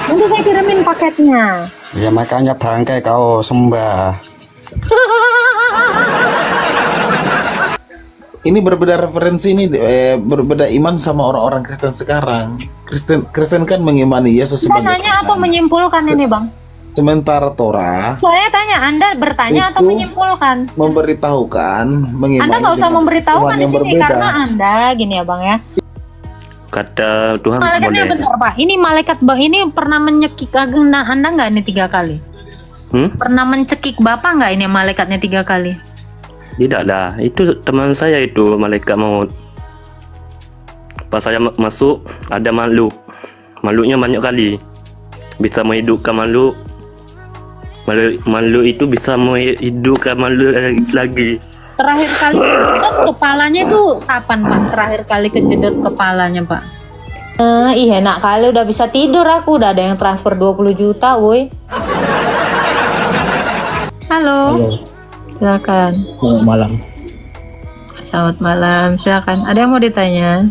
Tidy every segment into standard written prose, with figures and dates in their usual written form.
Nanti saya kirimin paketnya. Ya makanya bangkai kau sembah. Ini berbeda referensi ini, berbeda iman sama orang-orang Kristen sekarang. Kristen kan mengimani Yesus Saya sebagai nanya atau Tuhan. menyimpulkan ini, Bang? Sementara Torah Saya tanya, Anda bertanya atau Itu menyimpulkan? memberitahukan, mengimani. Anda nggak usah dengan memberitahukan Tuhan di yang sini berbeda. karena Anda gini ya, Bang ya. Kata Tuhan Malaikatnya boleh. bentar, Pak. Ini malaikat Bang ini pernah menyekik agenda Anda nggak ini 3 kali? Pernah mencekik Bapak nggak ini malaikatnya 3 kali? Tidak lah, itu teman saya itu malaikat maut. Pas saya masuk ada makhluk. Makhluknya banyak kali. Bisa menghidupkan makhluk. Makhluk itu bisa menghidupkan makhluk lagi. Terakhir kali kejedot kepalanya itu kapan, Pak? Terakhir kali kejedot kepalanya, Pak? Iya, enak kali udah bisa tidur aku. Udah ada yang transfer 20 juta, woi. Halo. Silakan. Selamat malam. Selamat malam. Silakan. Ada yang mau ditanya?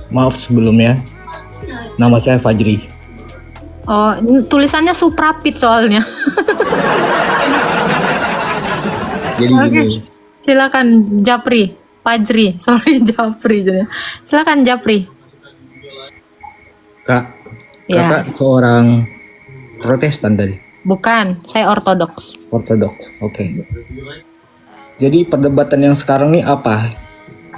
Maaf sebelumnya. Nama saya Fajri. Oh, tulisannya Suprapit soalnya. Jadi Oke. gini, Silakan Japri, Fajri. Sorry Japri jadi. Silakan Japri. Kak, Ya. kakak seorang Protestan tadi, Bukan, saya ortodoks. Ortodoks. Oke. Jadi perdebatan yang sekarang nih apa?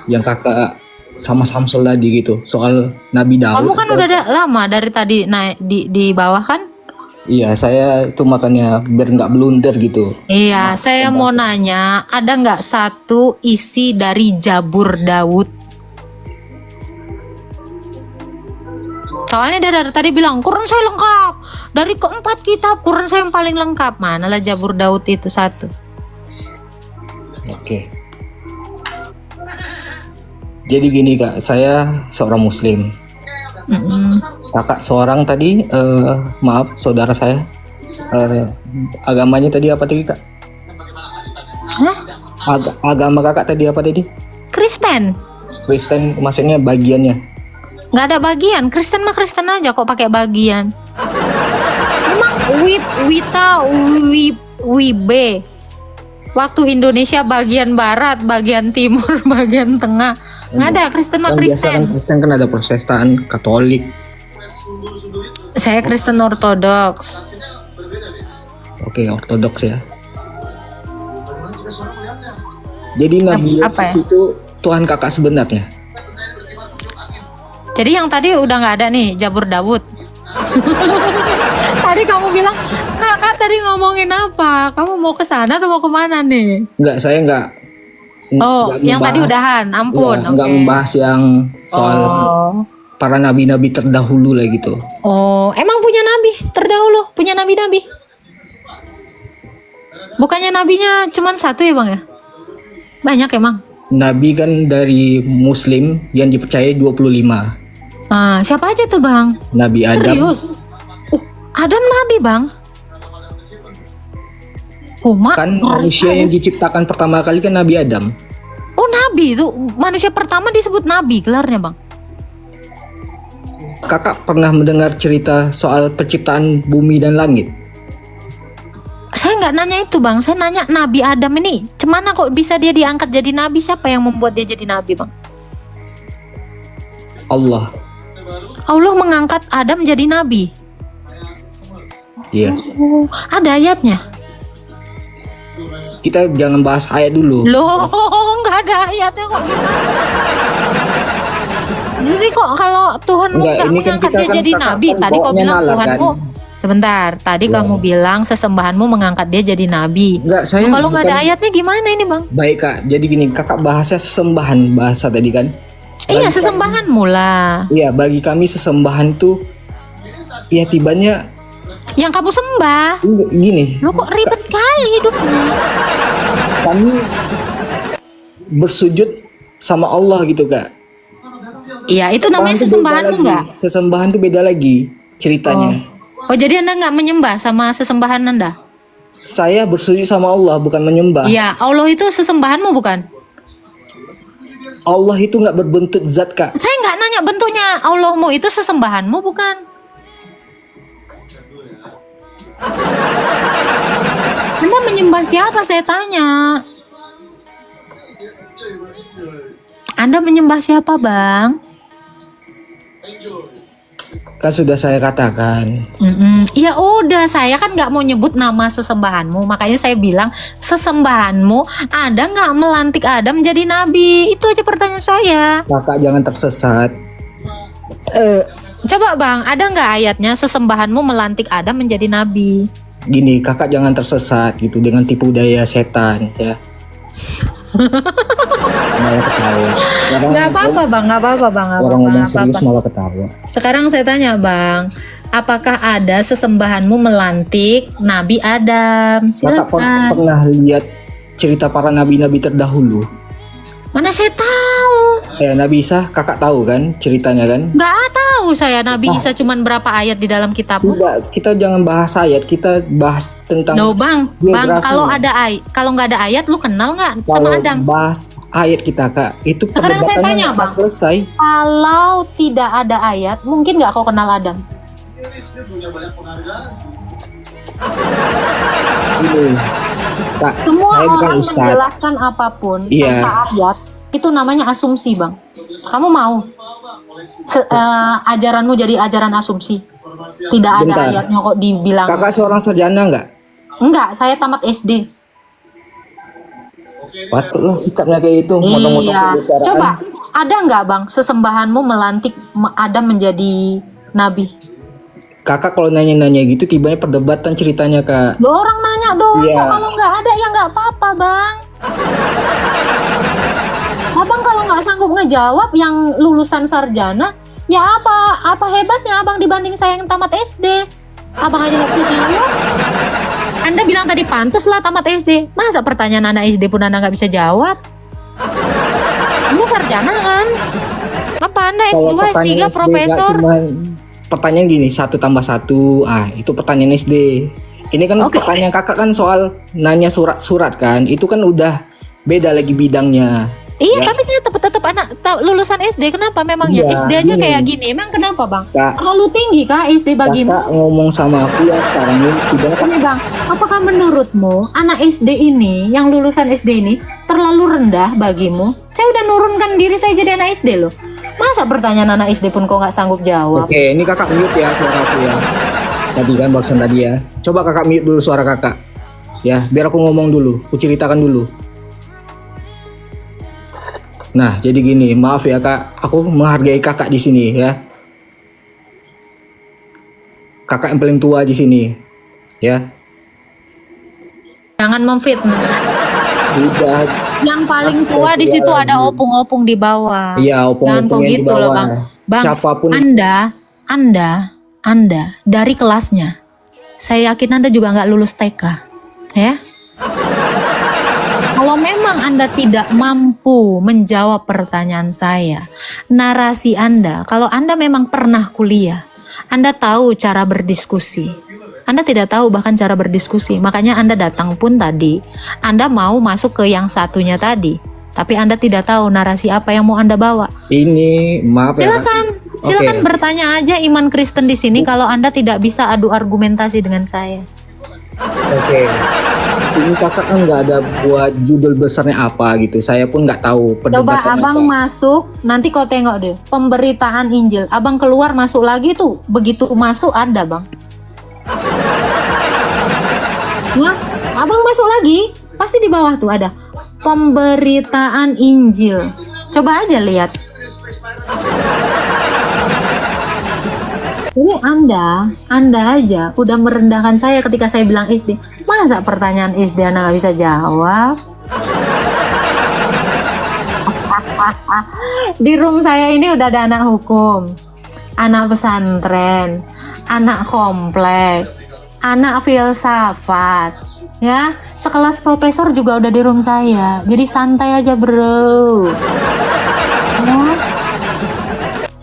Yang kakak sama Samsul tadi gitu, soal Nabi Daud. Kamu kan udah lama dari tadi naik di bawah kan? Iya, saya itu makanya biar nggak blunder gitu. Iya, saya mau nanya, ada nggak satu isi dari Jabur Daud? Soalnya dia dari tadi bilang, Quran saya lengkap. Dari keempat kitab, Quran saya yang paling lengkap. Manalah Jabur Daud itu satu. Oke. Jadi gini kak, saya seorang Muslim. Kakak seorang tadi, maaf saudara saya, agamanya tadi apa tadi kak? Hah? Agama kakak tadi apa tadi? Kristen? Kristen, maksudnya bagiannya? Nggak ada bagian, Kristen mah Kristen aja kok pakai bagian. Emang Wibe waktu Indonesia bagian barat, bagian timur, bagian tengah. Nggak ada, Kristen mah Kan biasa kan Kristen. Kristen kan ada Protestan, Katolik. Saya Kristen Ortodoks. Oke, Ortodoks ya. Jadi Nabi apa ya? Yesus itu Tuhan kakak sebenarnya. Jadi yang tadi udah nggak ada nih Jabur Daud. Tadi kamu bilang, kakak tadi ngomongin apa? Kamu mau ke sana atau mau kemana nih? Enggak, saya enggak. Oh, yang tadi udahan, ampun. Enggak Oke. membahas yang soal Oh. para nabi-nabi terdahulu lah gitu. Oh, emang punya nabi terdahulu, punya nabi-nabi. Bukannya nabinya cuma satu ya, Bang ya? Banyak emang. Nabi kan dari Muslim yang dipercaya 25. Ah, siapa aja tuh, Bang? Nabi Adam, Serius? Adam nabi, Bang. Oh, kan manusia yang diciptakan pertama kali kan Nabi Adam. Oh, nabi itu manusia pertama disebut nabi gelarnya, Bang. Kakak pernah mendengar cerita soal penciptaan bumi dan langit? Saya nggak nanya itu, Bang. Saya nanya Nabi Adam ini, cemana kok bisa dia diangkat jadi nabi? Siapa yang membuat dia jadi nabi, Bang? Allah. Allah mengangkat Adam jadi nabi. Iya. Oh, ada ayatnya. Kita jangan bahas ayat dulu. Loh, nggak ada ayatnya kok gimana? Jadi kok kalau Tuhanmu Enggak, nggak ini kan mengangkat kita dia kan jadi kakak nabi? kan Tadi kau bawaannya bilang nalar, Tuhanmu. kan? Sebentar, tadi Ya. kamu bilang sesembahanmu mengangkat dia jadi nabi. Enggak, saya Kalau nggak ada bukan- ayatnya gimana ini, Bang? Baik kak, jadi gini, kakak bahasnya sesembahan bahasa tadi kan? Iya, Bagi sesembahanmu lah. Iya, bagi kami sesembahan tuh, ya tibanya Yang kamu sembah. gini, Lo kok ribet kali hidupmu? kami bersujud sama Allah gitu kak. Iya, itu namanya Sesembahan tuh beda sesembahanmu lagi. nggak? Sesembahan tuh beda lagi ceritanya. Oh, jadi Anda nggak menyembah sama sesembahan Anda? Saya bersujud sama Allah, bukan menyembah. Iya, Allah itu sesembahanmu bukan? Allah itu nggak berbentuk zat, Kak. Saya nggak nanya bentuknya. Allahmu itu sesembahanmu bukan? Anda menyembah siapa, saya tanya. Anda menyembah siapa, Bang? Kan sudah saya katakan. Ya udah, saya kan nggak mau nyebut nama sesembahanmu, makanya saya bilang sesembahanmu ada nggak melantik Adam menjadi nabi? Itu aja pertanyaan saya. Kakak jangan tersesat. Coba Bang, ada nggak ayatnya sesembahanmu melantik Adam menjadi nabi? Gini, kakak jangan tersesat gitu dengan tipu daya setan ya. Malah ketawa. Nggak apa-apa Bang, nggak apa-apa Bang, nggak Orang apa-apa, ngomong nggak serius apa-apa. malah ketawa. Sekarang saya tanya Bang, apakah ada sesembahanmu melantik Nabi Adam? Kakak Silakan. pernah lihat cerita para nabi-nabi terdahulu? Mana saya tahu? Nabi Isa, kakak tahu kan ceritanya kan? Nggak tahu saya Nabi Isa cuman berapa ayat di dalam kitabmu? Tidak, kita jangan bahas ayat, kita bahas tentang No Bang, biografi. kalau nggak ada ayat, lu kenal nggak sama kalau Adam? bahas ayat kita, Kak. Itu Sekarang saya perdebatannya tanya, nggak Bang. selesai. Kalau tidak ada ayat, mungkin nggak kau kenal Adam? Ini, Kak, Semua saya bukan orang ustadz. menjelaskan apapun Iya. tanpa ayat, itu namanya asumsi Bang. Kamu mau ajaranmu jadi ajaran asumsi? Tidak ada Bentar. ayatnya kok dibilang. Kakak seorang sarjana nggak? Enggak, saya tamat SD. Patutlah sikapnya kayak itu. Motong-motong Iya. pembicaraan. Coba, ada nggak Bang sesembahanmu melantik Adam menjadi nabi? Kakak kalau nanya-nanya gitu tibanya perdebatan ceritanya, Kak. Loh, orang nanya dong. Iya. Kalau nggak ada ya nggak apa-apa Bang. Abang kalau nggak sanggup ngejawab yang lulusan sarjana, ya apa hebatnya Abang dibanding saya yang tamat SD? Abang aja nggak bisa jawab. Anda bilang tadi pantas lah tamat SD. Masa pertanyaan anak SD pun Anda nggak bisa jawab? Anda sarjana kan? Apa Anda Kalau S2, pertanyaan S3, SD nggak profesor? cuman pertanyaan gini 1 tambah 1, itu pertanyaan SD. Ini kan Oke. pertanyaan kakak kan soal nanya surat-surat kan, itu kan udah beda lagi bidangnya. Iya, Ya. tapi tetap anak lulusan SD. Kenapa memangnya Iya, SD aja gini. kayak gini? Emang kenapa Bang? Kak, Terlalu tinggi kah SD bagimu? kakak ngomong sama aku ya sekarang ini tidak Ini Bang, apakah menurutmu anak SD ini, yang lulusan SD ini terlalu rendah bagimu? Saya udah nurunkan diri saya jadi anak SD loh. Masa pertanyaan anak SD pun kau nggak sanggup jawab? Oke, ini kakak mute ya suara aku ya. Tadi kan barusan tadi ya. Coba kakak mute dulu suara kakak. Ya, biar aku ngomong dulu, aku ceritakan dulu. Nah, jadi gini, maaf ya Kak, aku menghargai kakak di sini ya. Kakak yang paling tua di sini. Ya. Jangan memfitnah. Udah. Yang paling tua di situ ada opung-opung di bawah. Iya, Jangan kau opung-opung yang di gitu loh bawah. Bang. Bang, Siapapun Anda dari kelasnya, saya yakin Anda juga nggak lulus TK, ya. Kalau memang Anda tidak mampu menjawab pertanyaan saya, narasi Anda, kalau Anda memang pernah kuliah, Anda tahu cara berdiskusi. Anda tidak tahu bahkan cara berdiskusi, makanya Anda datang pun tadi, Anda mau masuk ke yang satunya tadi, tapi Anda tidak tahu narasi apa yang mau Anda bawa. ini maaf ya. Kak. Silakan Oke. bertanya aja iman Kristen di sini kalau Anda tidak bisa adu argumentasi dengan saya. Oke. Ini kakak kan nggak ada buat judul besarnya apa gitu. Saya pun nggak tahu Coba perdebatan Abang apa. masuk, nanti kau tengok deh pemberitaan Injil. Abang keluar masuk lagi tuh, begitu masuk ada Bang. Nah, Abang masuk lagi, pasti di bawah tuh ada pemberitaan Injil. Coba aja lihat. Jadi Anda aja udah merendahkan saya ketika saya bilang SD. Masa pertanyaan SD Anda nggak bisa jawab? Di room saya ini udah ada anak hukum, anak pesantren, anak komplek, anak filsafat, ya. Sekelas profesor juga udah di room saya. Jadi santai aja bro. Ya.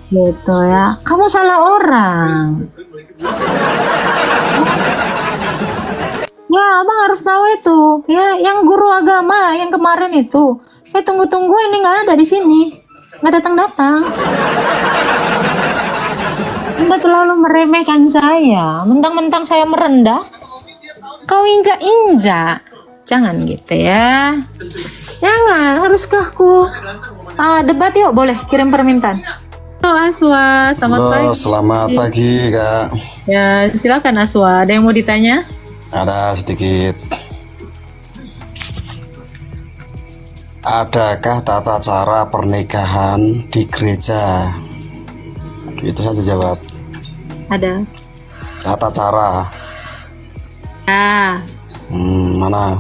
Gitu ya. Kamu salah orang. Ya, Abang harus tahu itu. Ya, yang guru agama yang kemarin itu Saya tunggu-tunggu ini nggak ada di sini, nggak datang-datang. Anda terlalu meremehkan saya, mentang-mentang saya merendah, kau injak-injak. Jangan gitu ya. Jangan, haruskah aku debat yuk, boleh kirim permintaan. Halo Aswa, selamat Halo, pagi. selamat pagi Kak. Ya, silakan Aswa. Ada yang mau ditanya? Ada sedikit. Adakah tata cara pernikahan di gereja? Itu saja jawab. Ada. Tata cara. Ah, Mana?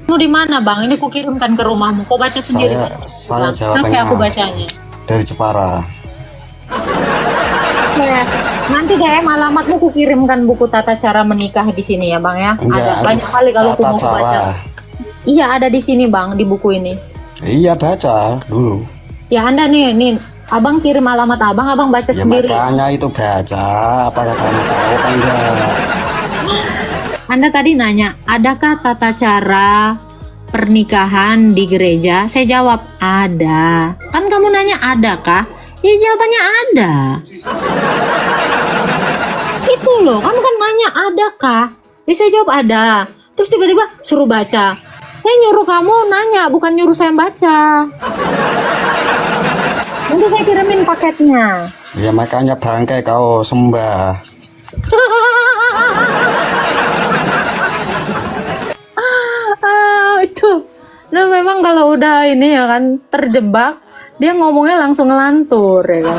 kamu di mana bang? Ini kukirimkan ke rumahmu. Kau baca sendiri. Saya Jawa Sampai Tengah. aku bacanya. Dari Jepara. Ya, nanti DM alamatmu kukirimkan buku tata cara menikah di sini ya bang ya. Enggak, Ada banyak kali kalau aku tata mau cara. baca. Iya ada di sini bang di buku ini. Iya, baca dulu. Ya anda nih, abang kirim alamat abang baca Ya sendiri. makanya itu baca. Apakah kamu tahu apa enggak? Anda tadi nanya, adakah tata cara pernikahan di gereja? Saya jawab, ada. Kan kamu nanya, adakah? Ya jawabannya ada. Itu loh, kamu kan nanya, adakah? Ya saya jawab ada. Terus tiba-tiba suruh baca. Saya nyuruh kamu nanya, bukan nyuruh saya baca. Nanti saya kirimin paketnya. Ya makanya bangkai kau sembah. Itu nah memang kalau udah ini ya kan terjebak dia ngomongnya langsung ngelantur ya kan.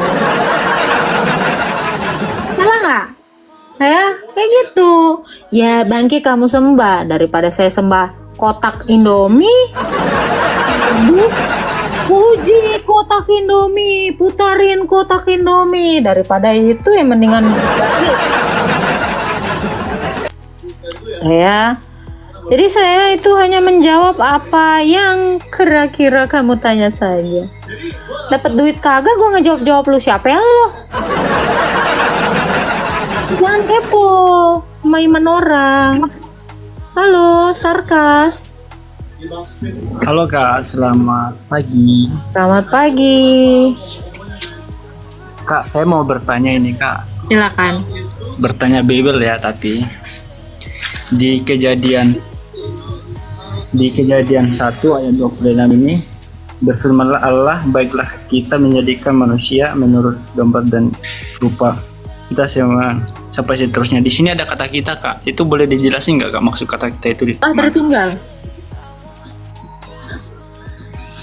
Salah nggak? Ya kayak gitu ya. Bangki kamu sembah daripada saya sembah kotak Indomie. Aduh, puji kotak Indomie, putarin kotak Indomie, daripada itu ya mendingan ya. Jadi saya itu hanya menjawab apa yang kira-kira kamu tanya saja. Dapat duit kagak, gue ngejawab-jawab lu siapa ya lo? Jangan kepo sama iman orang. Halo, sarkas. Halo Kak, selamat pagi. Selamat pagi. Kak, saya mau bertanya ini Kak. Silakan. Bertanya Bible ya, tapi di kejadian 1 ayat 26 ini berfirmanlah Allah, baiklah kita menjadikan manusia menurut gambar dan rupa kita semua sampai seterusnya. Di sini ada kata kita Kak, itu boleh dijelasin nggak Kak maksud kata kita itu? Tertinggal.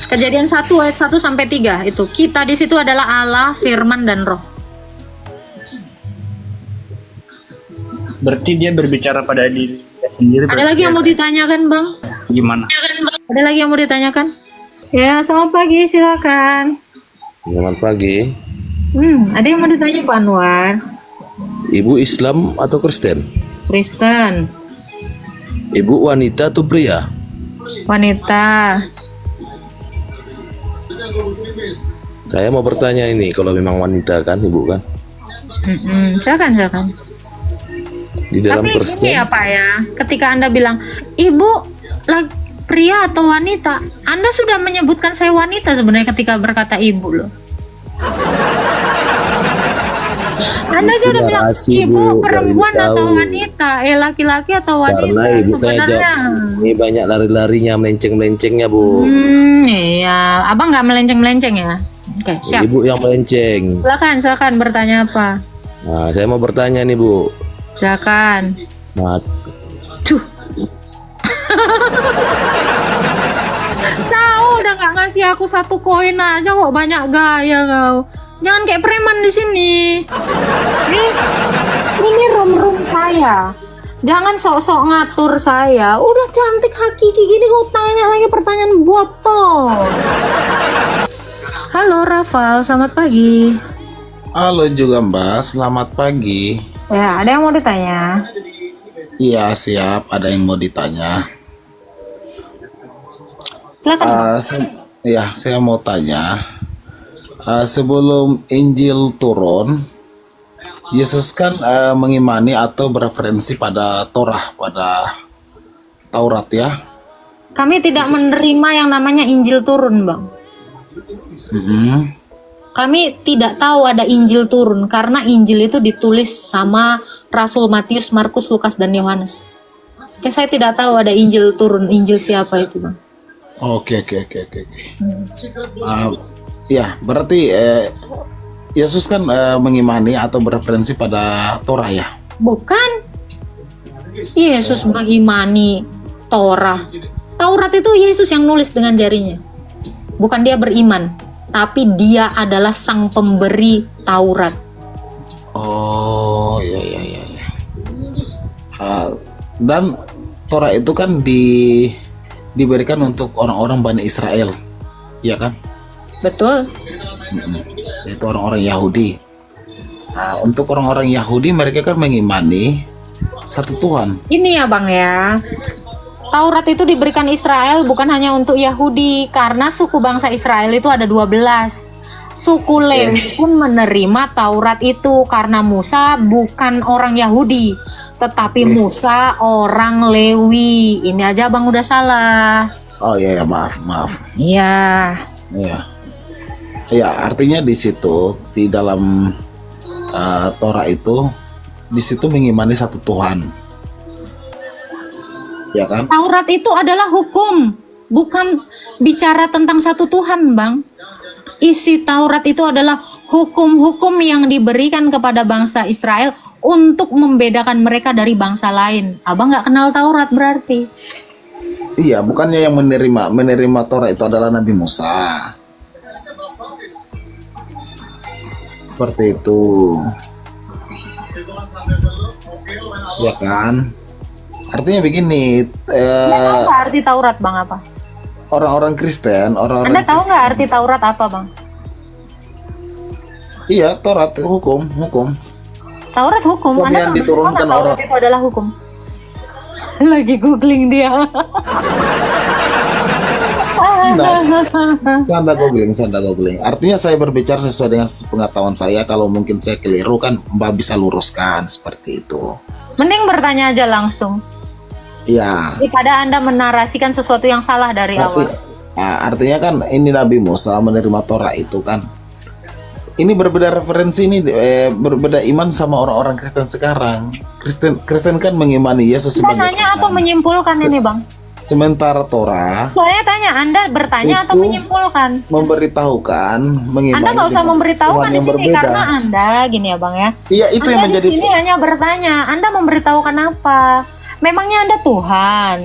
Kejadian 1 ayat 1 sampai 3 itu kita di situ adalah Allah, firman dan roh. Berarti dia berbicara pada diri dia sendiri. Ada lagi yang mau ditanyakan bang? Gimana? Ada lagi yang mau ditanyakan? Ya, selamat pagi, silakan. Selamat pagi. Ada yang mau ditanya Pak Anwar? Ibu Islam atau Kristen? Kristen, Ibu wanita atau pria? wanita. Saya mau bertanya ini, kalau memang wanita kan ibu kan? Silakan. Di dalam Tapi Kristen, gini ya Pak ya, ketika Anda bilang ibu pria atau wanita, Anda sudah menyebutkan saya wanita sebenarnya ketika berkata ibu loh. Anda aja udah bilang rahasia, ibu Bu, perempuan biar ibu atau tahu. wanita, laki-laki atau wanita karena ibu tanya sebenarnya. ini banyak lari-larinya, melenceng-melencengnya Bu. Iya, abang nggak melenceng-melenceng ya? Oke, siap. Ibu yang melenceng. Silakan bertanya apa? Nah, saya mau bertanya nih Bu. Silakan. Nah, Tahu udah nggak ngasih aku 1 koin aja kok banyak gaya kau. Jangan kayak preman di sini. Ini room saya. Jangan sok-sok ngatur saya. Udah cantik hakiki gini kau tanya lagi pertanyaan botol. Halo Rafal, selamat pagi. Halo juga Mbak, selamat pagi. Ya, ada yang mau ditanya? Iya siap, ada yang mau ditanya. Silakan. Saya mau tanya. Sebelum Injil turun, Yesus kan mengimani atau bereferensi pada Torah, pada Taurat ya. Kami tidak menerima yang namanya Injil turun, Bang. Mhm. Kami tidak tahu ada Injil turun karena Injil itu ditulis sama Rasul Matius, Markus, Lukas, dan Yohanes. Saya tidak tahu ada Injil turun. Injil siapa itu, Bang? Oke. Ya, berarti Yesus kan mengimani atau bereferensi pada Torah ya. Bukan. Yesus mengimani Torah. Taurat itu Yesus yang nulis dengan jarinya. Bukan dia beriman, tapi dia adalah sang pemberi Taurat. Oh, iya. Dan Torah itu kan diberikan untuk orang-orang Bani Israel, ya kan? Betul. Itu orang-orang Yahudi. Nah, untuk orang-orang Yahudi mereka kan mengimani satu Tuhan. Ini ya, Bang ya. Taurat itu diberikan Israel bukan hanya untuk Yahudi, karena suku bangsa Israel itu ada 12. Suku Lewi pun menerima Taurat itu karena Musa bukan orang Yahudi, tetapi Musa orang Lewi. Ini aja Bang udah salah. Oh iya, maaf. Iya. Iya. Ya, artinya di situ di dalam Torah itu di situ mengimani satu Tuhan. Ya kan? Taurat itu adalah hukum, bukan bicara tentang satu Tuhan, Bang. Isi Taurat itu adalah hukum-hukum yang diberikan kepada bangsa Israel untuk membedakan mereka dari bangsa lain. Abang nggak kenal Taurat berarti? Iya, bukannya yang menerima Torah itu adalah Nabi Musa. Seperti itu. Ya kan? Artinya begini, Anda tahu nggak arti Taurat, Bang, apa? orang-orang Kristen, Anda tahu nggak arti Taurat apa, Bang? Iya, Taurat hukum. Taurat hukum. Hukum Anda yang tahu diturunkan nggak Taurat orang. itu adalah hukum? Lagi googling dia. Sanda googling. Artinya saya berbicara sesuai dengan pengetahuan saya. Kalau mungkin saya keliru kan Mbak bisa luruskan seperti itu. Mending bertanya aja langsung Iya. daripada Anda menarasikan sesuatu yang salah dari awal. Artinya kan ini Nabi Musa menerima Torah itu kan. Ini berbeda referensi ini, berbeda iman sama orang-orang Kristen sekarang. Kristen kan mengimani Yesus Kita sebagai nanya atau Tuhan. menyimpulkan ini, Bang? Sementara Torah Saya tanya, Anda bertanya atau Itu menyimpulkan? memberitahukan, mengimani Anda nggak usah dengan memberitahukan Tuhan di yang sini berbeda. karena Anda gini ya, Bang ya. Iya, itu yang Anda menjadi di sini hanya bertanya. Anda memberitahukan apa? Memangnya Anda Tuhan?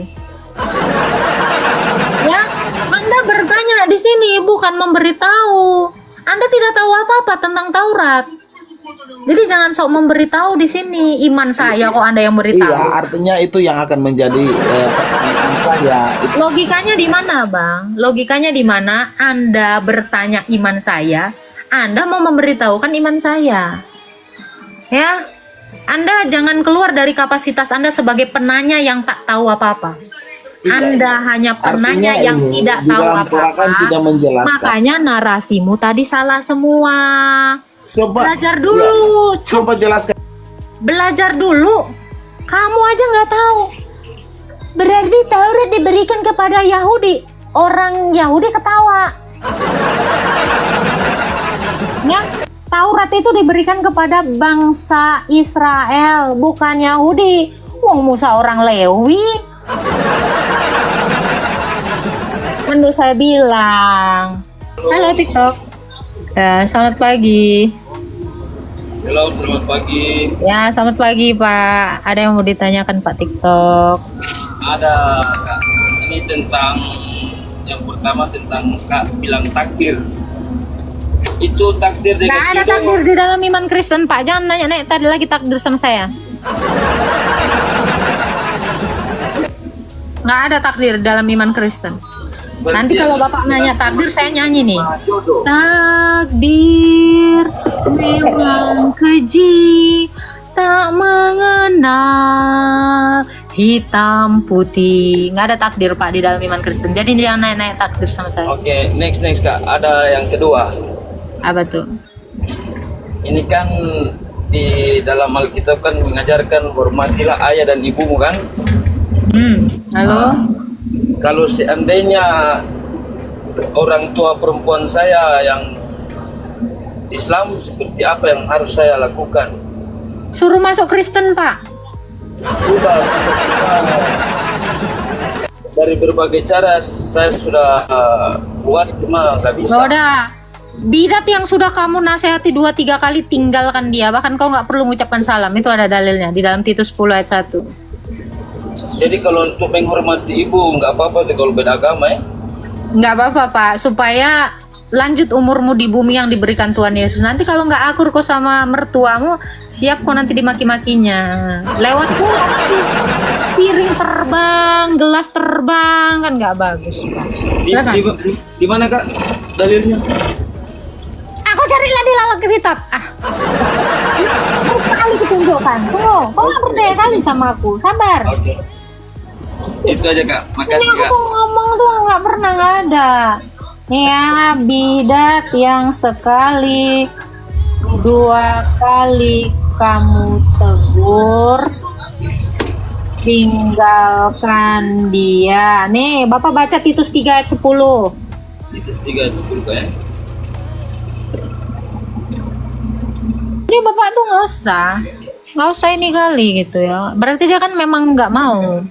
Ya, Anda bertanya di sini bukan memberitahu. Anda tidak tahu apa-apa tentang Taurat. Jadi jangan sok memberitahu di sini. Iman saya kok Anda yang beritahu. Iya, artinya itu yang akan menjadi pertanyaan saya. Logikanya di mana, Bang? Logikanya di mana Anda bertanya iman saya? Anda mau memberitahukan iman saya. Ya. Anda jangan keluar dari kapasitas Anda sebagai penanya yang tak tahu apa-apa. Anda hanya penanya Artinya yang ini, tidak di tahu dalam Torah kan apa-apa. tidak menjelaskan. Makanya narasimu tadi salah semua. Coba Belajar dulu. Coba jelaskan. Belajar dulu. Kamu aja nggak tahu. Berarti Taurat diberikan kepada Yahudi. Orang Yahudi ketawa. Ya, Taurat itu diberikan kepada bangsa Israel, bukan Yahudi. Wong Musa orang Lewi. Menurut saya bilang. Halo TikTok. Ya, selamat pagi. Halo, selamat pagi. Ya, selamat pagi Pak. Ada yang mau ditanyakan Pak TikTok? Ada Kak. Ini tentang yang pertama tentang Kak bilang takdir. Itu takdir Nggak ada takdir di dalam iman Kristen Pak. Jangan nanya tadi lagi takdir sama saya. Nggak ada takdir dalam iman Kristen. Nanti kalau Bapak nanya takdir, saya nyanyi nih. Takdir memang keji, tak mengenal hitam putih. Nggak ada takdir Pak di dalam iman Kristen. Jadi jangan nanya takdir sama saya. Oke, next Kak. Ada yang kedua. Apa tuh? Ini kan di dalam Alkitab kan mengajarkan hormatilah ayah dan ibumu kan? Halo? Kalau seandainya orang tua perempuan saya yang Islam, seperti apa yang harus saya lakukan? Suruh masuk Kristen, Pak. Sudah dari berbagai cara saya sudah buat, cuma nggak bisa. Udah. Bidat yang sudah kamu nasihati 2-3 kali, tinggalkan dia. Bahkan kau nggak perlu mengucapkan salam. Itu ada dalilnya di dalam Titus 10 ayat 1. Jadi kalau untuk menghormati ibu nggak apa-apa tuh kalau beda agama ya? Nggak apa-apa, Pak. Supaya lanjut umurmu di bumi yang diberikan Tuhan Yesus. Nanti kalau nggak akur kau sama mertuamu, siap kau nanti dimaki-makinya. Lewat pula nanti piring terbang, gelas terbang, kan nggak bagus, Pak. Silakan. Di mana Kak dalilnya? Aku carilah di dalam kitab. Harus sekali kutunjukkan. Tunggu, kau nggak percaya kali sama aku. Sabar. Oke. Itu aja Kak. Ini Makasih aku Kak. tuh ngomong tuh nggak pernah nggak ada. Ya, bidat yang sekali 2 kali kamu tegur, tinggalkan dia. Nih, Bapak baca Titus 3 ayat 10. Titus 3 ayat 10 Kak ya. Jadi Bapak tuh nggak usah ini kali gitu ya. Berarti dia kan memang nggak mau.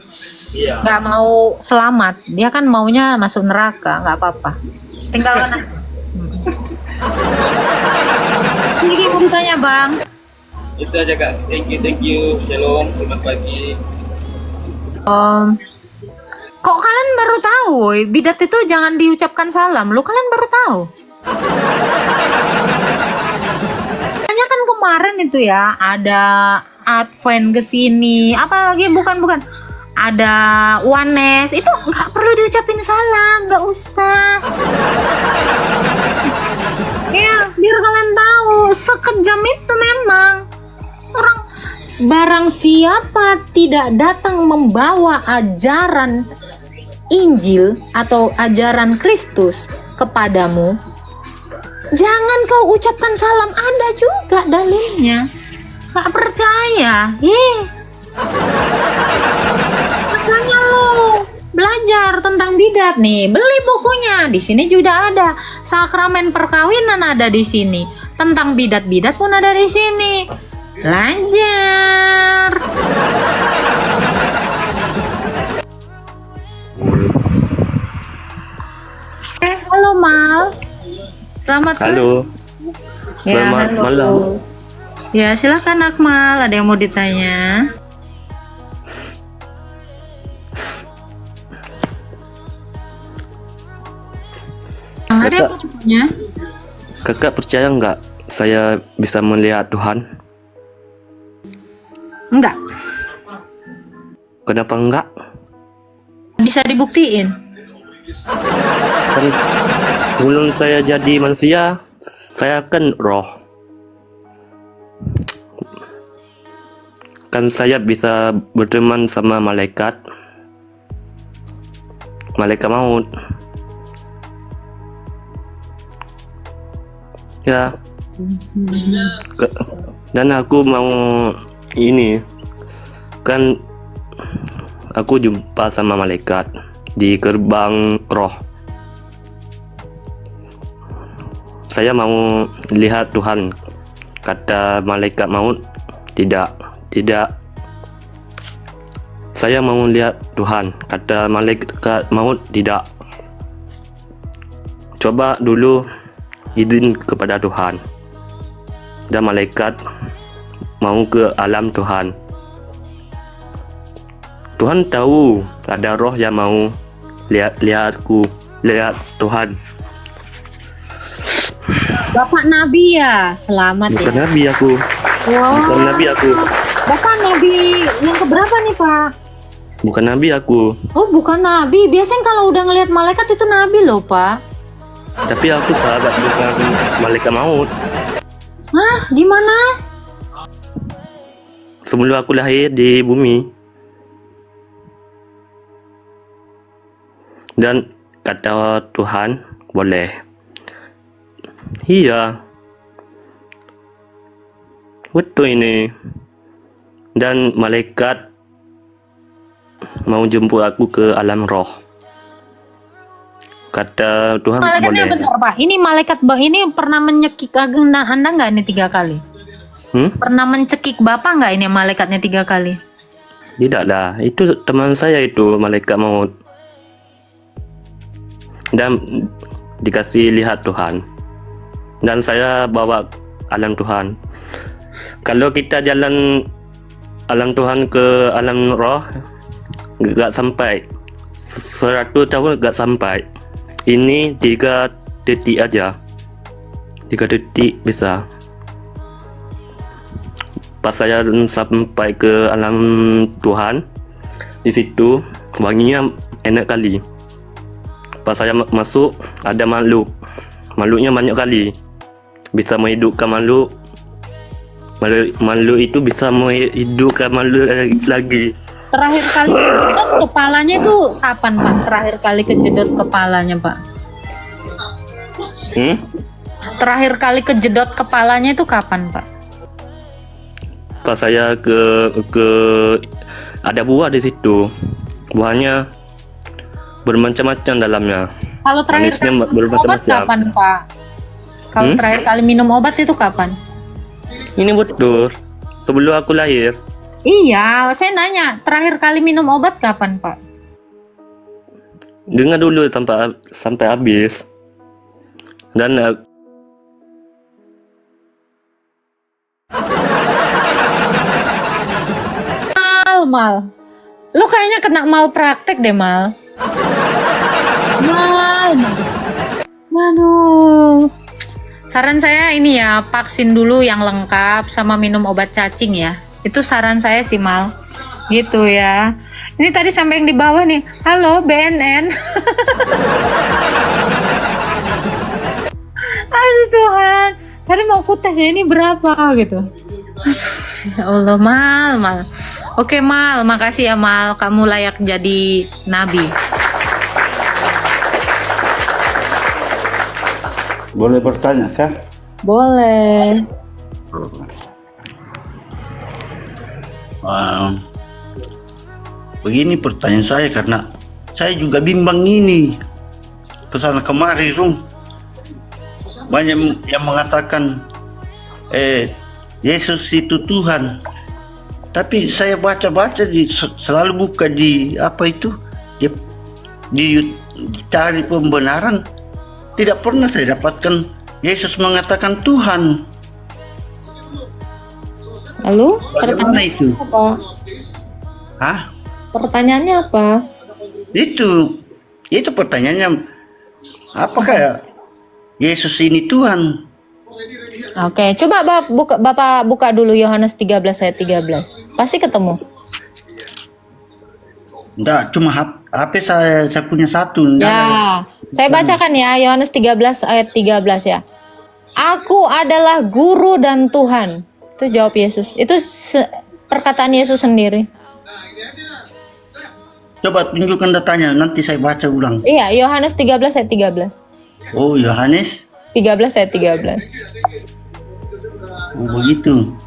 Iya. Nggak mau selamat, dia kan maunya masuk neraka. Nggak apa-apa, tinggalkan aja. Ini mau ditanya Bang. Itu aja Kak. Thank you. Shalom. Selamat pagi. Kok kalian baru tahu bidat itu jangan diucapkan salam? Lu kalian baru tahu? Hanya kan kemarin itu ya ada Advent kesini, apalagi bukan ada Wanes, itu nggak perlu diucapin salam, nggak usah. Ya, biar kalian tahu, sekejam itu memang. Orang barang siapa tidak datang membawa ajaran Injil atau ajaran Kristus kepadamu, jangan kau ucapkan salam. Ada juga dalilnya. Gak percaya? Makanya lo belajar tentang bidat nih, beli bukunya. Di sini juga ada. Sakramen perkawinan ada di sini. Tentang bidat-bidat pun ada di sini. Belajar. Halo Mal. Selamat Halo. Ya, Selamat halo. malam. Ya, silakan Akmal, ada yang mau ditanya? Ada yang mau ditanya? Kakak percaya nggak saya bisa melihat Tuhan? Enggak. Kenapa enggak? Bisa dibuktiin. Kan sebelum saya jadi manusia, saya kan roh. Kan saya bisa berteman sama malaikat maut. Ya. Dan aku mau ini, kan aku jumpa sama malaikat di gerbang roh. Saya mau lihat Tuhan. Kata malaikat maut, tidak. Saya mau lihat Tuhan. Kata malaikat maut, tidak. Coba dulu izin kepada Tuhan. Dan malaikat mau ke alam Tuhan. Tuhan tahu ada roh yang mau lihatku, lihat Tuhan. Bapak Nabi ya, selamat Bukan ya. nabi aku. Wow. Bukan nabi aku. Bapak Nabi yang keberapa nih Pak? Bukan nabi aku. Oh bukan Nabi, biasanya kalau udah ngelihat malaikat itu Nabi loh Pak. Tapi aku sahabat bukan malaikat maut. Hah, di mana? Sebelum aku lahir di bumi. Dan kata Tuhan, boleh. Iya. Betul ini. Dan malaikat mau jemput aku ke alam roh. Kata Tuhan Malaikatnya boleh. bentar Pak. Ini malaikat ini pernah menyekik Anda nggak ini 3 kali? Pernah mencekik Bapak nggak ini malaikatnya 3 kali? Tidak lah, itu teman saya itu malaikat maut. Dan dikasih lihat Tuhan. Dan saya bawa alam Tuhan. Kalau kita jalan alam Tuhan ke alam roh, gak sampai 100 tahun gak sampai. Ini 3 detik aja, 3 detik bisa. Pas saya sampai ke alam Tuhan, di situ wanginya enak kali. Pas saya masuk, ada makhluknya banyak kali, bisa menghidupkan makhluk itu bisa menghidupkan makhluk lagi. Terakhir kali kejedot kepalanya itu kapan Pak? Terakhir kali kejedot kepalanya Pak? Terakhir kali kejedot kepalanya itu kapan Pak? Pas saya ke ada buah di situ, buahnya bermacam-macam dalamnya. Kalau terakhir Manisnya kali minum obat bermacam-macam. kapan Pak? Kalau terakhir kali minum obat itu kapan? Ini betul sebelum aku lahir. Iya, saya nanya terakhir kali minum obat kapan Pak? Dengar dulu sampai habis. Dan Mal, lu kayaknya kena malpraktek deh Mal. Aduh. Saran saya ini ya, vaksin dulu yang lengkap sama minum obat cacing ya. Itu saran saya sih Mal. Gitu ya. Ini tadi sampai yang di bawah nih. Halo BNN. Aduh Tuhan. Tadi mau aku tes ya, ini berapa gitu. Ya Allah Mal. Oke Mal, makasih ya Mal. Kamu layak jadi nabi. Boleh bertanya kah? Boleh. Begini pertanyaan saya karena saya juga bimbang ini kesana kemari Rum. Banyak yang mengatakan Yesus itu Tuhan. Tapi saya baca-baca selalu buka di apa itu di cari pembenaran, tidak pernah saya dapatkan Yesus mengatakan Tuhan. Lalu Bagaimana itu? apa? Hah? Pertanyaannya apa? Itu pertanyaannya, apakah Yesus ini Tuhan? Oke, coba Bapak buka dulu Yohanes 13 ayat 13. Pasti ketemu. Enggak, cuma HP saya punya satu. Ya, saya bacakan ya Yohanes 13 ayat 13 ya. Aku adalah guru dan Tuhan. Itu jawab Yesus. Itu perkataan Yesus sendiri. Coba tunjukkan datanya, nanti saya baca ulang. Iya, Yohanes 13 ayat 13. Oh, Yohanes 13 ayat 13. Oh, begitu.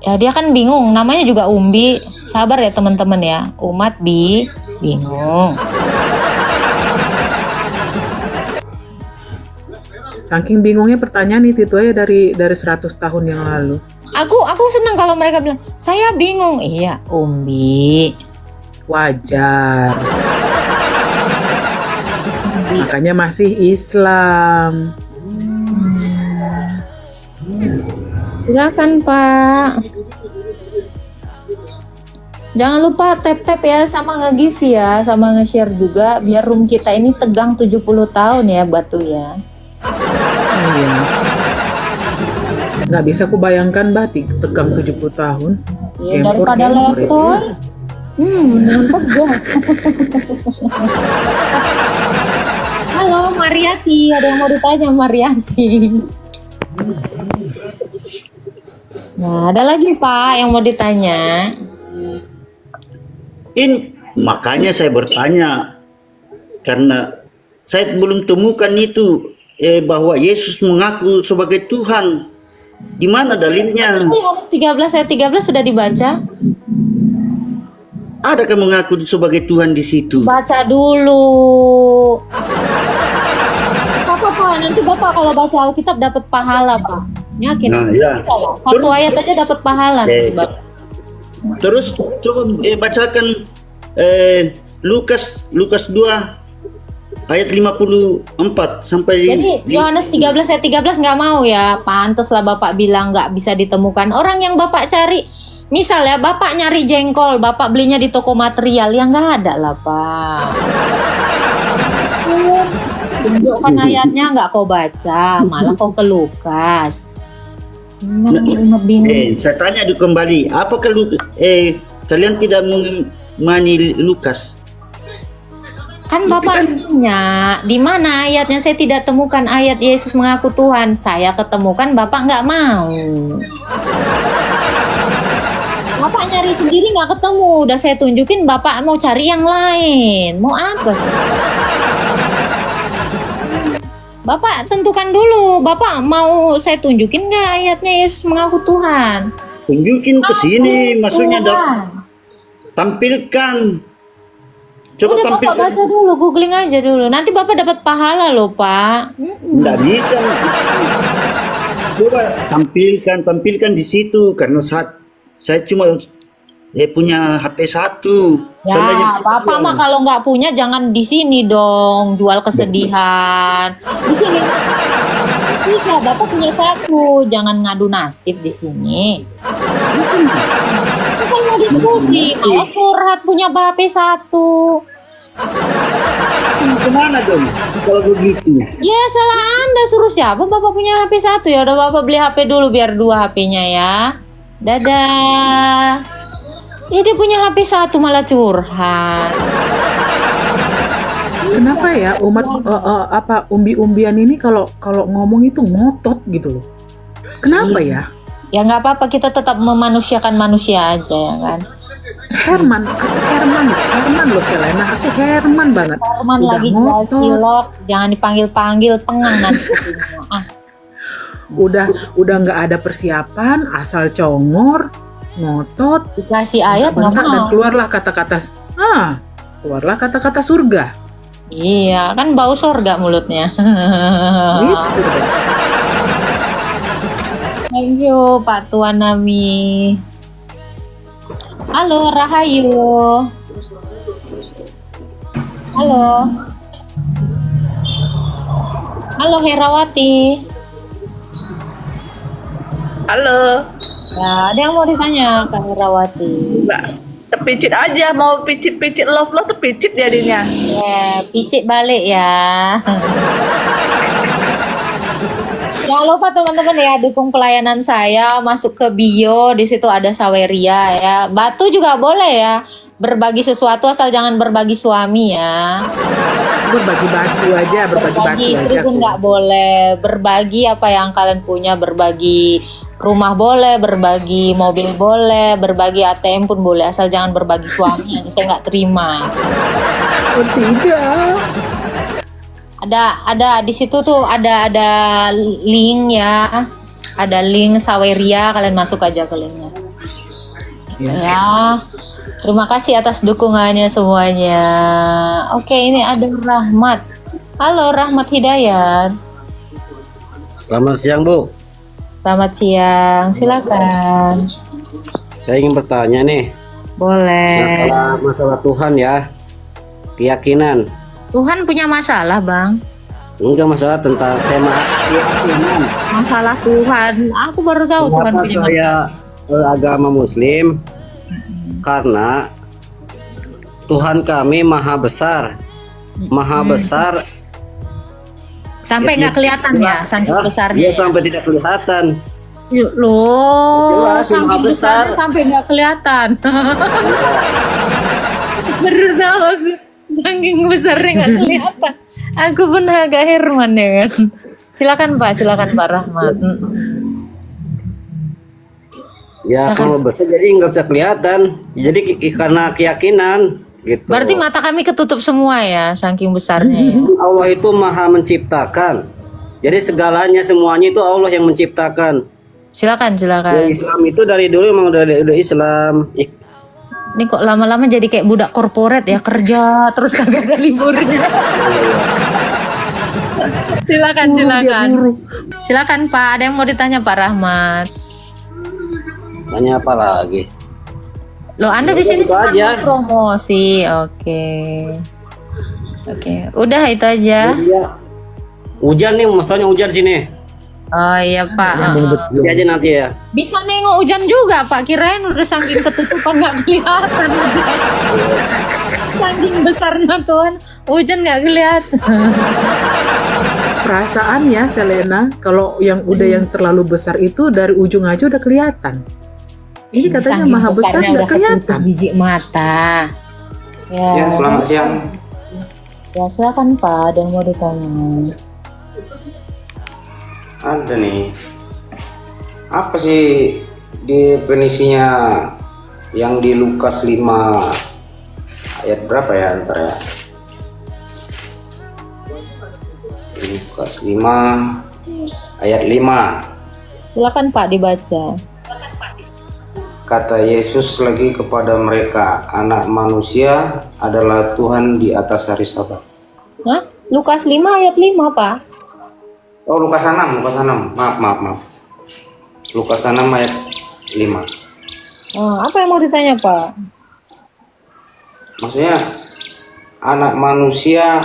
Ya dia kan bingung, namanya juga Umbi. Sabar ya teman-teman ya, umat bingung. Saking bingungnya pertanyaan itu ya dari 100 tahun yang lalu. Aku senang kalau mereka bilang, saya bingung. Iya, Umbi. Wajar. Makanya masih Islam. Silakan Pak. Jangan lupa tap-tap ya, sama nge-give ya, sama nge-share juga biar room kita ini tegang 70 tahun ya Batu ya. Iya. Nggak bisa aku bayangkan batik tegang 70 tahun. Ya, daripada letoy. Mendingan tegang. Halo Mariati, ada yang mau ditanya Mariati. Nah, ada lagi Pak yang mau ditanya. Ini makanya saya bertanya karena saya belum temukan itu bahwa Yesus mengaku sebagai Tuhan. Di mana dalilnya? Yohanes 13 ayat 13 sudah dibaca. Adakah mengaku sebagai Tuhan di situ? Baca dulu. Pak, nanti Bapak kalau baca Alkitab dapat pahala, Pak. Yakin? Nah, ya. Satu ayat aja dapat pahala. Eh, Terus coba bacakan Lukas 2 ayat 54 sampai. Jadi Yohanes 13 ayat 13 nggak mau ya. Pantaslah Bapak bilang nggak bisa ditemukan. Orang yang Bapak cari, misalnya Bapak nyari jengkol, Bapak belinya di toko material, ya nggak ada lah, Pak. Tunjukkan ayatnya, nggak kau baca, malah kau ke Lukas. Bingung. Saya tanya kembali, apakah kalian tidak mengimani Lukas? Kan Bapak tanya, di mana ayatnya? Saya tidak temukan ayat Yesus mengaku Tuhan. Saya ketemukan, Bapak nggak mau. Bapak nyari sendiri nggak ketemu. Udah saya tunjukin, Bapak mau cari yang lain. Mau apa? Bapak tentukan dulu. Bapak mau saya tunjukin nggak ayatnya Yesus mengaku Tuhan? Tunjukin ke sini, maksudnya tampilkan. Coba Udah tampilkan. Bapak baca dulu, googling aja dulu. Nanti Bapak dapat pahala loh, Pak. Nggak bisa. Coba tampilkan di situ, karena saya cuma punya HP 1. Ya, Bapak mah kalau nggak punya jangan di sini dong, jual kesedihan. Di sini. Bisa, Bapak punya 1, jangan ngadu nasib di sini. Bukan mau diskusi, malah curhat punya HP 1. Kemana dong kalau begitu? Ya salah Anda, suruh siapa Bapak punya HP 1? Ya udah Bapak beli HP dulu biar 2 HP-nya ya. Dadah. Ya dia punya HP 1 malah curhat. Kenapa ya umat umbi-umbian ini kalau ngomong itu ngotot gitu loh? Kenapa ya? Ya nggak apa-apa, kita tetap memanusiakan manusia aja ya kan. Herman loh Selena, aku Herman banget. Herman Udah lagi jual ngotot. cilok, jangan dipanggil-panggil, pengang nanti. Udah nggak ada persiapan, asal congor, ngotot, Dikasih ayat nggak bentak, dan mau. keluarlah kata-kata surga. Iya, kan bau surga mulutnya. Gitu. Thank you Pak Tuan Nami. Halo Rahayu. Halo. Halo Herawati. Halo. Ya, ada yang mau ditanya Kak Herawati. Enggak. Terpicit aja, mau picit-picit love terpicit jadinya. Ya, picit balik ya. Jangan lupa teman-teman ya, dukung pelayanan saya, masuk ke bio, di situ ada Saweria ya. Batu juga boleh ya. Berbagi sesuatu asal jangan berbagi suami ya. Berbagi batu aja, Berbagi istri pun nggak boleh. Berbagi apa yang kalian punya, berbagi rumah boleh, berbagi mobil boleh, berbagi ATM pun boleh, asal jangan berbagi suami. Saya nggak terima. Oh tidak. Ada di situ tuh ada link ya, ada link Saweria, kalian masuk aja ke linknya. Ya, terima kasih atas dukungannya semuanya. Oke, ini ada Rahmat. Halo Rahmat Hidayat. Selamat siang Bu. Selamat siang, silakan. Saya ingin bertanya nih. Boleh. Masalah Tuhan ya, keyakinan. Tuhan punya masalah, Bang? Enggak, masalah tentang tema keyakinan. Masalah Tuhan, aku baru tahu Tuhan Kenapa punya saya agama Muslim? Karena Tuhan kami maha besar, sampai nggak kelihatan ya, saking besarnya. Dia sampai tidak kelihatan. Loh, Jelas, maha saking besar. besarnya sampai nggak kelihatan. Baru tahu aku, saking besarnya nggak kelihatan. Aku pun agak Herman ya kan. Silakan Pak Rahmat. Ya kalau besar jadi nggak bisa kelihatan. Jadi karena keyakinan gitu. Berarti mata kami ketutup semua ya, saking besarnya ya. Allah itu maha menciptakan. Jadi segalanya semuanya itu Allah yang menciptakan. Silakan, silakan. Islam itu dari dulu emang udah Islam. Ini kok lama-lama jadi kayak budak korporat ya, kerja terus kagak ada liburnya. Silakan, silakan. Silakan Pak, ada yang mau ditanya Pak Rahmat? Tanya apa lagi? Loh, Anda di sini itu cuma aja. mau promosi. Oke. Oke, udah itu aja. Hujan nih, maksudnya hujan sini. Oh iya Pak. Nanti aja nanti ya. Bisa nengok hujan juga Pak, kirain udah saking ketutupan nggak kelihatan. Saking besarnya Tuhan, hujan nggak kelihatan. Perasaan ya Selena, kalau yang udah yang terlalu besar itu dari ujung aja udah kelihatan. Ini katanya Saking maha besar besarnya nggak udah kelihatan. ketutup biji mata. Ya, selamat siang. Ya silakan Pak, ada yang mau ditanya. Ada nih. Apa sih definisinya yang di Lukas 5 ayat berapa ya ntar ya? Lukas 5 ayat 5. Silakan Pak dibaca. Kata Yesus lagi kepada mereka, Anak Manusia adalah Tuhan di atas hari Sabat. Hah? Lukas 5 ayat 5 Pak. Oh, Lukas 6. Maaf. Lukas 6 ayat 5. Apa yang mau ditanya Pak? Maksudnya Anak Manusia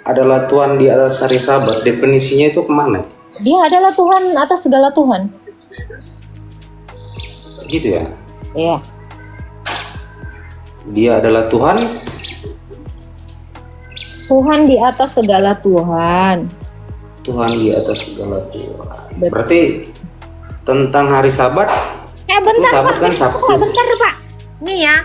adalah Tuhan di atas hari Sabat. Definisinya itu kemana? Dia adalah Tuhan atas segala Tuhan. Gitu ya? Iya. Dia adalah Tuhan. Tuhan di atas segala Tuhan. Tuhan di atas segala Tuhan. Berarti tentang hari Sabat. Bentar Sabat Pak. kan Sabtu. Bentar Pak. Nih ya.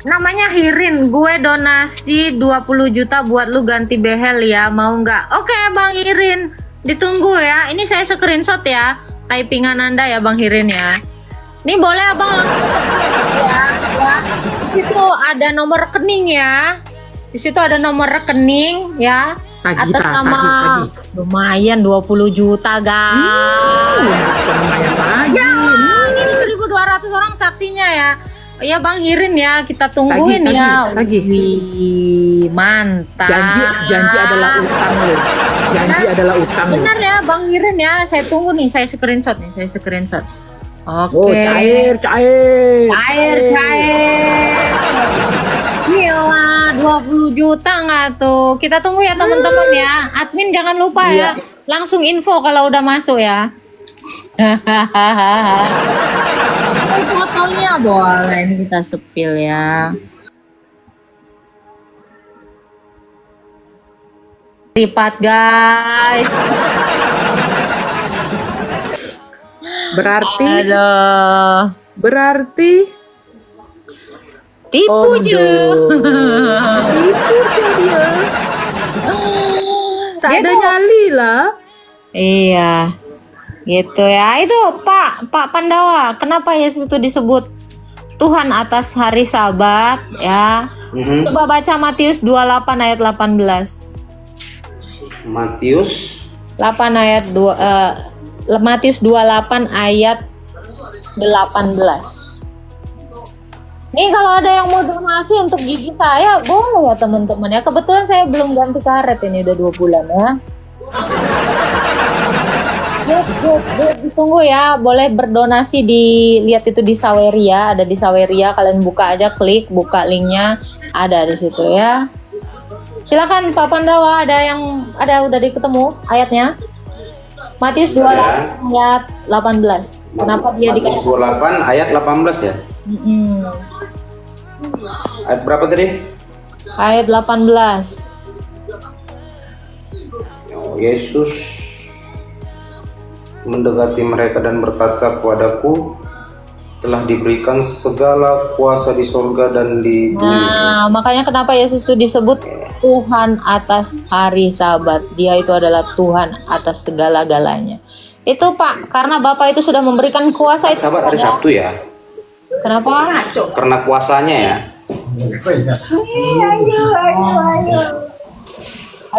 Namanya Hirin. Gue donasi 20 juta buat lu ganti behel ya. Mau nggak? Oke Bang Hirin. Ditunggu ya. Ini saya screenshot ya. Typingan Anda ya Bang Hirin ya. Nih boleh Abang langsung ya. Di situ ada nomor rekening ya. Di situ ada nomor rekening ya. Tagih, Atas nama lumayan 20 juta guys. Lumayan lagi. Ya, ini 1.200 orang saksinya ya. Ya Bang Hirin ya, kita tungguin ya. Wih, mantap. Janji adalah utang loh. Janji adalah utang loh. Benar ya Bang Hirin ya, saya tunggu nih, saya screenshot. Oke. Oh, cair. Gila, 20 juta nggak tuh? Kita tunggu ya teman-teman ya. Admin jangan lupa ya. Langsung info kalau udah masuk ya. Fotonya boleh, ini kita sepil ya. Ripat guys. Berarti tipu dia. Tak ada nyali lah. Iya. Gitu ya. Itu Pak Pandawa, kenapa Yesus itu disebut Tuhan atas hari Sabat ya? Coba baca Matius 28 ayat 18. Matius 8 ayat 2 Matius 28 ayat 18. Nih kalau ada yang mau donasi untuk gigi saya boleh ya teman-teman ya. Kebetulan saya belum ganti karet ini udah 2 bulan ya. Ditunggu ya, boleh berdonasi lihat itu di Saweria, ada di Saweria, kalian buka aja, klik buka linknya, ada di situ ya. Silakan Pak Pandawa, udah ketemu ayatnya. Matius 28 ayat 18. Kenapa dia Matius 28 ayat 18 ya? Ayat berapa tadi? Ayat 18. Yesus mendekati mereka dan berkata kepadaku, telah diberikan segala kuasa di surga dan di bumi. Nah, makanya kenapa Yesus itu disebut Tuhan atas hari Sabat. Dia itu adalah Tuhan atas segala-galanya. Itu Pak, karena Bapak itu sudah memberikan kuasa itu. Sabat hari Sabtu ya? Kenapa? Karena kuasanya ya.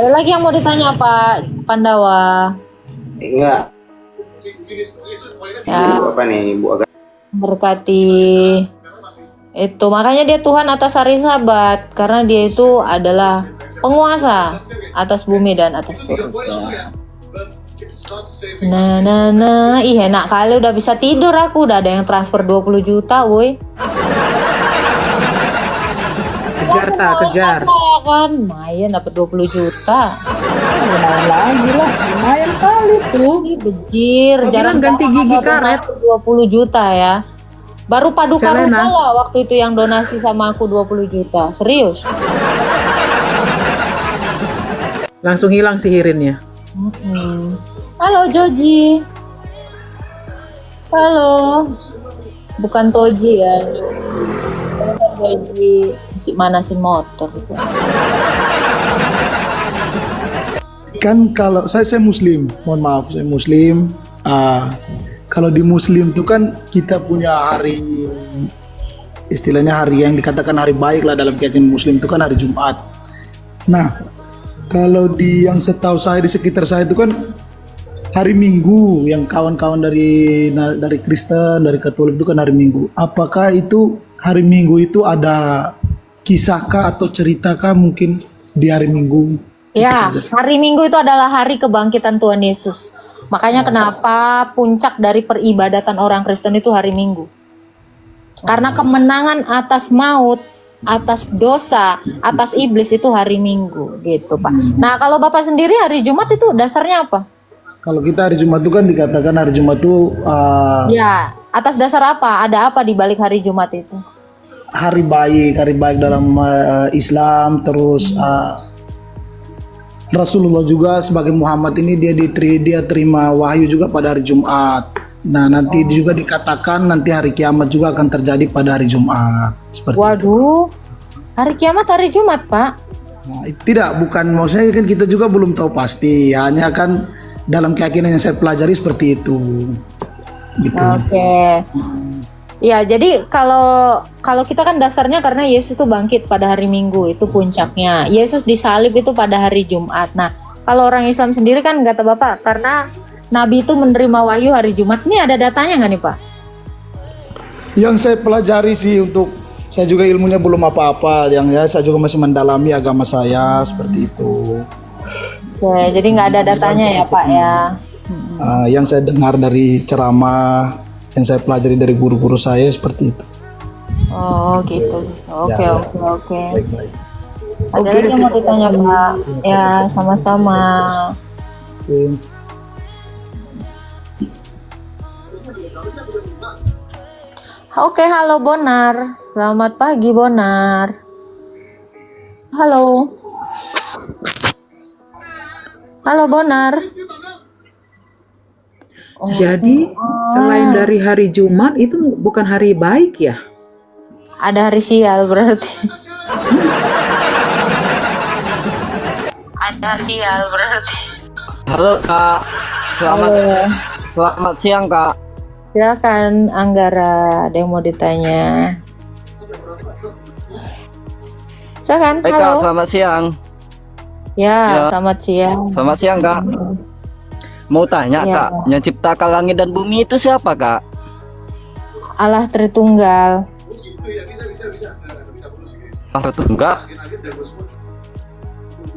Ada lagi yang mau ditanya Pak Pandawa? Enggak. Ya, Ibu apa nih, Ibu agak berkati itu. Makanya dia Tuhan atas hari Sabat, karena dia itu adalah penguasa atas bumi dan atas surga. Nah, ih enak kali, udah bisa tidur aku, udah ada yang transfer 20 juta, woi. Kejar tak, kejar. Kan, lumayan dapat 20 juta. Lumayan lagi lah, lumayan kali tuh. Ih, bejir, Kau bilang jarang ganti gigi karet. 20 juta ya. Baru Paduka Selena. Rupala waktu itu yang donasi sama aku 20 juta. Serius. Langsung hilang sihirinnya. Halo Joji. Halo. Bukan Toji ya. Bukan Joji. Si manasin motor. Kan kalau saya muslim, mohon maaf saya muslim. Kalau di muslim itu kan kita punya hari, istilahnya hari yang dikatakan hari baik lah dalam keyakinan muslim itu kan hari Jumat. Nah, kalau di yang setahu saya di sekitar saya itu kan hari Minggu, yang kawan-kawan dari Kristen, dari Katolik itu kan hari Minggu. Apakah itu hari Minggu itu ada kisahkah atau ceritakah mungkin di hari Minggu? Ya, hari Minggu itu adalah hari kebangkitan Tuhan Yesus. Makanya kenapa puncak dari peribadatan orang Kristen itu hari Minggu. Karena kemenangan atas maut, atas dosa, atas iblis itu hari Minggu gitu, Pak. Nah, kalau Bapak sendiri hari Jumat itu dasarnya apa? Kalau kita hari Jumat itu kan dikatakan hari Jumat itu Ya, atas dasar apa? Ada apa di balik hari Jumat itu? hari baik dalam Islam. Terus Rasulullah juga sebagai Muhammad ini dia terima wahyu juga pada hari Jumat. Nah, nanti juga dikatakan nanti hari kiamat juga akan terjadi pada hari Jumat. Seperti Waduh, hari kiamat hari Jumat, Pak? Nah, bukan maksudnya kan kita juga belum tahu pasti. Hanya kan dalam keyakinan yang saya pelajari seperti itu. Gitu. Oke. Ya, jadi kalau kita kan dasarnya karena Yesus itu bangkit pada hari Minggu, itu puncaknya. Yesus disalib itu pada hari Jumat. Nah, kalau orang Islam sendiri kan kata Bapak, karena Nabi itu menerima wahyu hari Jumat. Ini ada datanya nggak nih, Pak? Yang saya pelajari sih, untuk saya juga ilmunya belum apa-apa. Saya juga masih mendalami agama saya seperti itu. Oke, jadi nggak ada datanya ya, Pak ya? Yang saya dengar dari ceramah, yang saya pelajari dari guru-guru saya seperti itu. Oh gitu. Oke. Baik. Ada lagi yang mau ditanya, Pak? Ya, sama-sama. Oke, halo Bonar. Selamat pagi, Bonar. Halo. Halo, Bonar. Jadi selain dari hari Jumat itu bukan hari baik ya? Ada hari sial berarti. Ada hari sial berarti. Halo Kak, selamat siang Kak. Silakan Anggara, ada yang mau ditanya. Silakan. Hai Halo. Kak, selamat siang. Ya, selamat siang. Selamat siang Kak. Mau tanya Ya. Kak, yang ciptakan langit dan bumi itu siapa Kak? Allah Tritunggal. Allah Tunggal.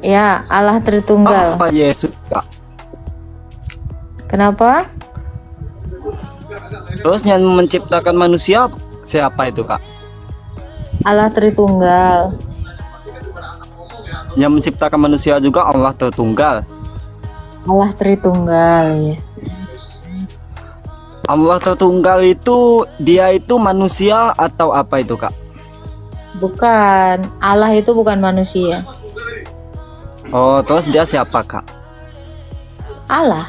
Ya, Allah Tritunggal. Apa Yesus Kak? Kenapa? Terus yang menciptakan manusia siapa itu Kak? Allah Tritunggal. Yang menciptakan manusia juga Allah Tritunggal. Allah Tritunggal ya. Allah Tritunggal itu dia itu manusia atau apa itu Kak? Bukan, Allah itu bukan manusia. Oh, terus dia siapa Kak? Allah.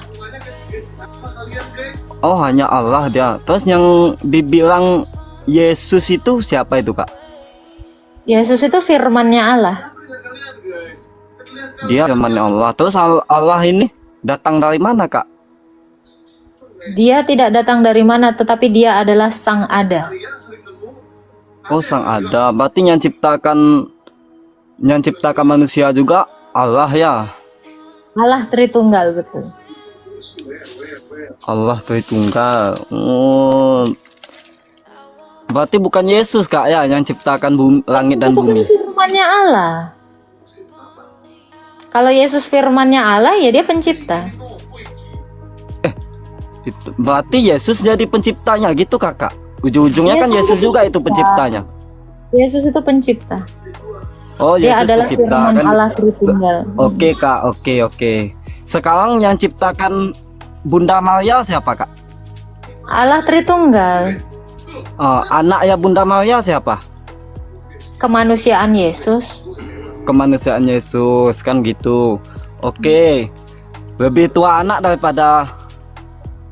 Oh, hanya Allah dia. Terus yang dibilang Yesus itu siapa itu Kak? Yesus itu firman-Nya Allah. Dia firman Allah. Terus Allah ini datang dari mana Kak? Dia tidak datang dari mana, tetapi dia adalah Sang Ada. Oh, Sang Ada. Berarti yang ciptakan manusia juga Allah ya. Allah Tritunggal, betul. Allah Tritunggal. Oh. Berarti bukan Yesus Kak ya yang ciptakan langit dan Itu kan bumi. firmannya Allah. Kalau Yesus firmannya Allah, ya dia pencipta. Itu berarti Yesus jadi penciptanya gitu Kakak. Ujung-ujungnya kan Yesus juga itu penciptanya. Yesus itu pencipta. Oh, Dia Yesus adalah pencipta firman kan. Allah Tritunggal. Oke Kak, oke. Sekarang yang ciptakan Bunda Maria siapa Kak? Allah Tritunggal. Anak ya Bunda Maria siapa? Kemanusiaan Yesus. Kemanusiaan Yesus kan gitu. Oke. Lebih tua anak daripada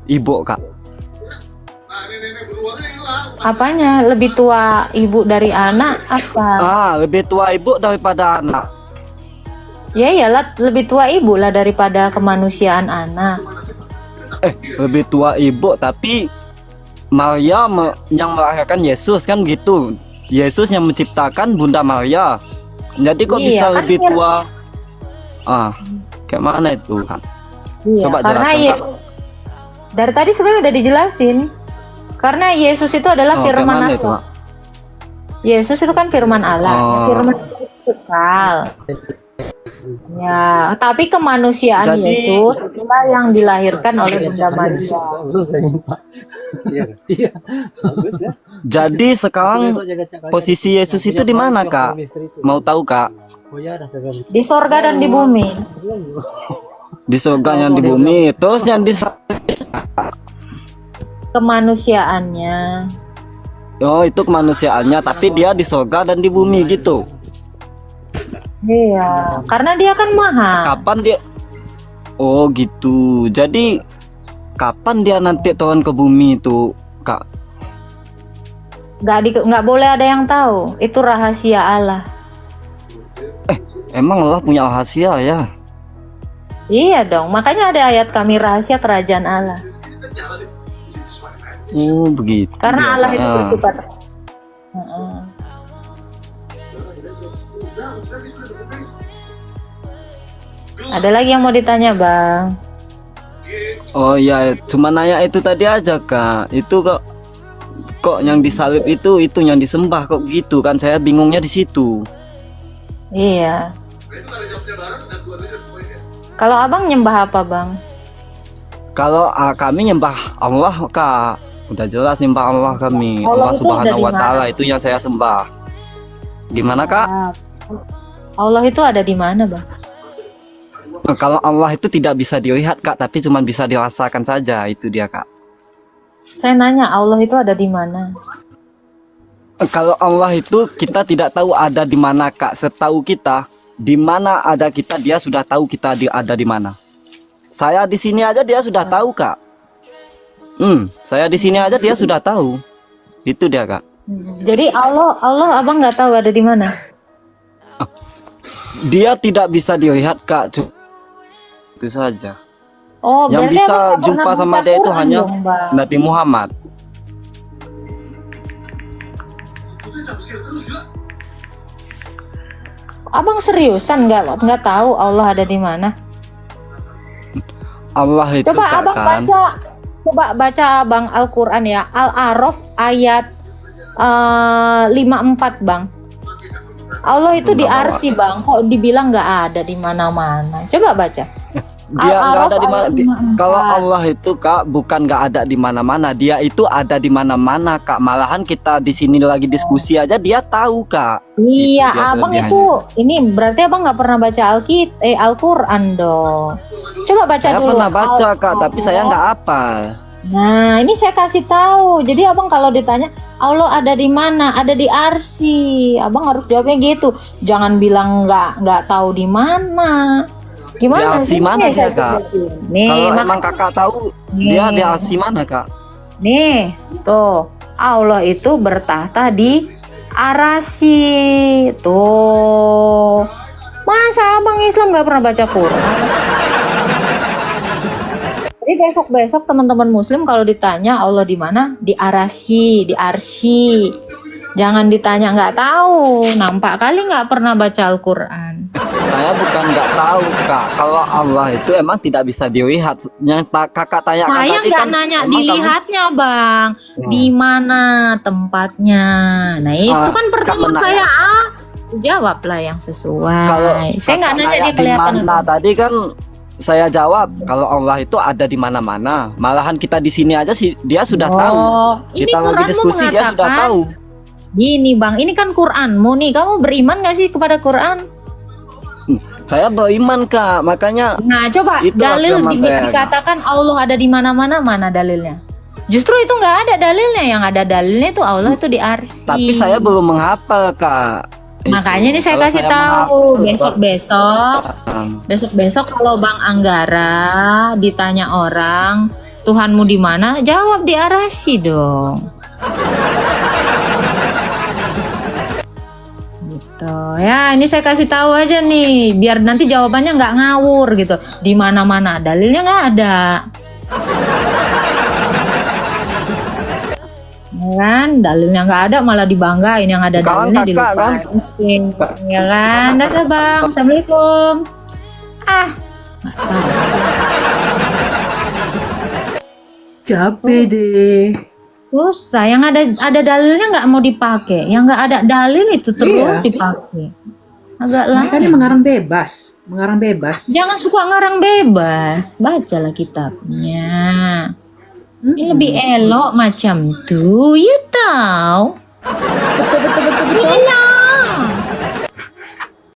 ibu Kak. Apanya? Lebih tua ibu dari anak apa? Lebih tua ibu daripada anak. Ya iyalah, lebih tua ibu lah daripada kemanusiaan anak. Lebih tua ibu tapi Maria yang melahirkan Yesus kan gitu. Yesus yang menciptakan Bunda Maria. Jadi kok Iya, bisa kan lebih dia- tua? Kayak mana itu Kak? Iya, Coba karena jelaskan, Kak. dari tadi sebenarnya udah dijelasin. Karena Yesus itu adalah Kayak firman mana itu, Allah. Kak? Yesus itu kan firman Allah. Firman kekal. Ya, tapi kemanusiaan Jadi- Yesus itulah yang dilahirkan oleh Bunda Maria. Jadi sekarang posisi Yesus itu di mana Kak? Mau tahu Kak? Di sorga dan di bumi. Di surga yang di bumi. Terus yang di Kemanusiaannya. Oh itu kemanusiaannya, tapi dia di surga dan di bumi gitu. Iya, karena dia kan maha. Kapan dia? Oh gitu. Jadi kapan dia nanti turun ke bumi itu Kak? Nggak boleh ada yang tahu. Itu rahasia Allah. Emang Allah punya rahasia ya? Iya dong. Makanya ada ayat kami rahasia kerajaan Allah. Oh begitu. Karena Allah itu Ah. bersifat. Heeh. Ada lagi yang mau ditanya, Bang? Oh iya, cuma nanya itu tadi aja Kak. Itu kok yang disalib itu yang disembah kok gitu kan? Saya bingungnya di situ. Iya. Kalau abang nyembah apa, Bang? Kalau kami nyembah Allah Kak. Udah jelas nyembah Allah kami. Allah Allah itu Subhanahu ada di wa taala mana? itu yang saya sembah. Gimana Kak? Allah itu ada di mana, Bang? Kalau Allah itu tidak bisa dilihat Kak, tapi cuma bisa dirasakan saja, itu dia Kak. Saya nanya, Allah itu ada di mana? Kalau Allah itu kita tidak tahu ada di mana Kak. Setahu kita, di mana ada kita dia sudah tahu kita ada di mana. Saya di sini aja dia sudah tahu Kak. Saya di sini aja dia sudah tahu. Itu dia Kak. Jadi Allah abang nggak tahu ada di mana? Dia tidak bisa dilihat Kak. Itu saja. Oh, Yang berarti bisa abang nggak jumpa pernah sama baca dia itu Quran hanya dong, Bang. Nabi Muhammad. Abang seriusan nggak tahu Allah ada di mana? Allah itu Coba Kak, abang kan. baca Bang Al-Quran ya, Al-A'raf ayat 54 Bang. Allah itu di arsy Bang, kok dibilang nggak ada di mana-mana. Coba baca. Dia nggak ada di mana. Al-A'raf ayat 54. Kalau Allah itu Kak bukan nggak ada di mana-mana, dia itu ada di mana-mana Kak. Malahan kita di sini lagi diskusi aja dia tahu Kak. Iya, Itu dia abang kelebihannya. itu ini berarti abang nggak pernah baca Al-Quran dong. Coba baca Saya dulu. pernah baca Kak, tapi saya nggak hafal. Nah, ini saya kasih tahu. Jadi abang kalau ditanya Allah ada di mana? Ada di arsy. Abang harus jawabnya gitu. Jangan bilang nggak tahu di mana. Di Gimana arsy sih? mana Nih, dia saya Kak? jelasin. Nih, Kalau makanya- emang Kakak tahu Nih. dia di arsy mana Kak? Nih, tuh Allah itu bertahta di arasy. Tuh, masa abang Islam nggak pernah baca Quran? Jadi besok teman-teman Muslim kalau ditanya Allah di mana, di arasy, di arsy. Jangan ditanya nggak tahu. Nampak kali nggak pernah baca Al-Quran. Saya bukan nggak tahu kak, kalau Allah itu emang tidak bisa dilihat. Yang kakak tanyakan Saya tadi nggak kan, nanya emang dilihatnya bang, di mana tempatnya. Nah itu kan pertanyaan menanya. saya. Jawablah yang sesuai. Kalau Saya nggak nanya dia di kelihatan mana apa. tadi kan saya jawab kalau Allah itu ada di mana-mana. Malahan kita di sini aja sih dia sudah tahu. Ini Kita lagi Quranmu diskusi dia sudah mengatakan, tahu. Gini bang, ini kan Quranmu nih. Kamu beriman nggak sih kepada Quran? Saya beriman kak, makanya. Nah coba itu dalil agama saya. dikatakan Allah ada di mana-mana, mana dalilnya? Justru itu nggak ada dalilnya. Yang ada dalilnya itu Allah itu di arsy. Tapi saya belum menghafal kak. Makanya ini saya Kalau kasih saya tahu menghafal, besok kalau Bang Anggara ditanya orang Tuhanmu di mana, jawab di arsy dong. Gitu ya, ini saya kasih tahu aja nih biar nanti jawabannya nggak ngawur gitu. Di mana-mana dalilnya nggak ada. Ya kan, dalilnya nggak ada malah dibanggain, yang ada Kawan dalilnya kakak, dilupain. Ya kan, dadah bang, assalamualaikum. Nggak tahu. Capek deh. Susah, yang ada dalilnya nggak mau dipakai, yang nggak ada dalil itu terus Iya. dipakai. Agak Makanya lama. mengarang bebas, mengarang bebas. Jangan suka ngarang bebas, bacalah kitabnya. Ini lebih elok macam tuh, you tahu. Betul. Iya.